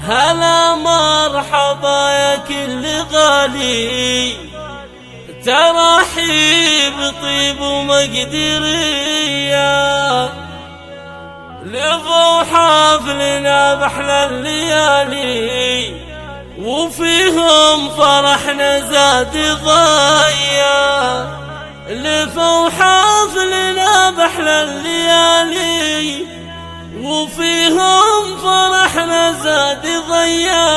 هلا مرحبا يا كل غالي، ترحيب طيب ومقدرية، لفوا حفلنا بأحلى الليالي، وفيهم فرحنا زاد ضيا. لفوا حفلنا بأحلى الليالي، وفيهم فرحنا زاد ضيا،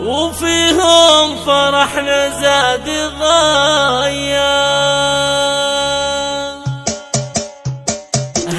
وفيهم فرحنا زاد ضيا.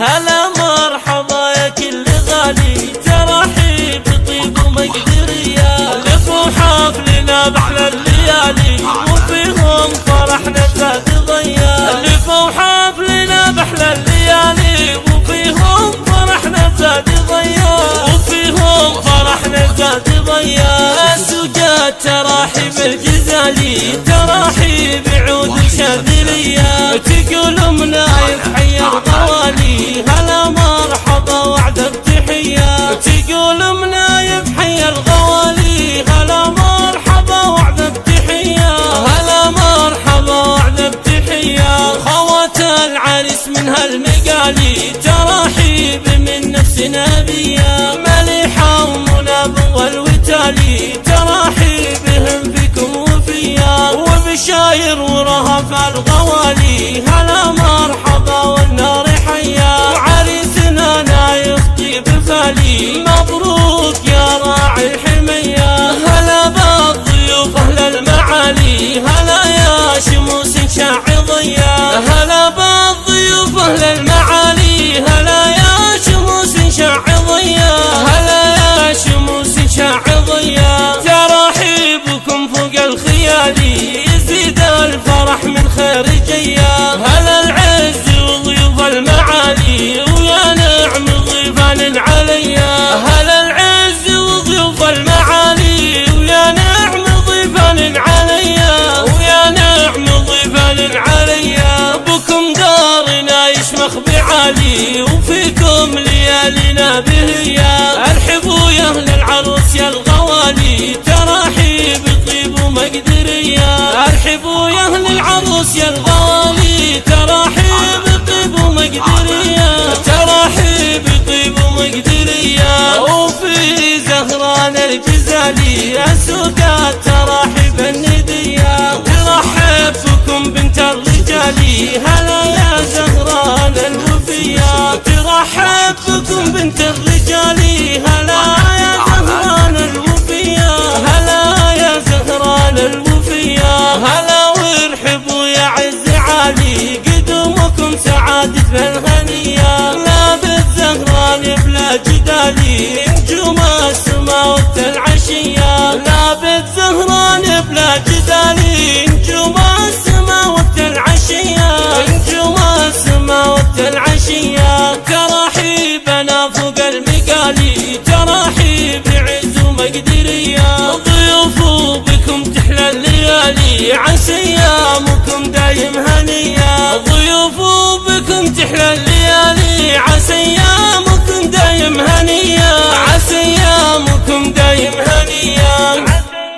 هلا مرحبا يا كل غالي، ترحيب طيب ومقدرية، لفوا حفلنا بأحلى الليالي، وفيهم فرحنا زاد ضيا. لفوا حفلنا بأحلى الليالي، وفيهم فرحنا زاد ضيا، وفيهم فرحنا زاد ضيا. سجاد تراحيب الجزالي، تراحيب عود شاذلية، تقول منايف حي الغوالي، هلا مرحبا وعد بتحية. تقول منايف حي الغوالي، هلا مرحبا وعد بتحية، هلا مرحبا وعد بتحية. خوات العريس من هالمقالي، تراحيب من نفس نبية، مليحة ومناب والوتالي، تراحيبهم فيكم وفيا، وبشاير ورهف الغوالي، هلا مرحبا والنار حيا. وعريسنا نايف طيب فالي، مبروك يا راعي الحمية. هلا بالضيوف أهل المعالي، هلا يا شموس شاعي ضيا، هلا بالضيوف أهل المعالي، هلا يا شموس شاعي ضيا، هلا يا شموس شاعي ضيا. تراحيبكم فوق الخيالي، يزيد الفرح من خير جيا. هلا العز وضيوف المعالي، ويا نعم ضيفان عليا. هلا العز وضيوف المعالي، ويا نعم ضيفان عليا، ويا نعم ضيفان عليا. بكم دارنا يشمخ بعالي، وفيكم ليالينا بهيا. ارحبوا يا اهل العروس يا الغوالي، تراحيب طيب ومقدرية. ارحبوا يا اهل العروس يا الغوالي، تراحيب طيب ومقدرية، تراحيب طيب ومقدرية. وفي زهران الجزالي، السودات تراحيب الندية، ترحب بكم بنت الرجالي، هلا يا زهران الوفية. ترحب بكم بنت الرجالي، هلا يا زهران الوفية، هلا يا زهران الوفية. هلا وارحبوا يا عز عالي، قدومكم سعادة بالهنية. لابد زهران بلا جدالي، نجوم السما وقت العشية. لابد زهران بلا جدالي، نجوم السما وقت العشية، نجوم السما وقت العشية. تراحيبنا فوق المقالي، تراحيب عز ومقدرية. ضيوفوا بكم تحلى الليالي، عسى ايامكم دايم هنية. ضيوفوا بكم تحلى الليالي، عسى ايامكم دايم هنية.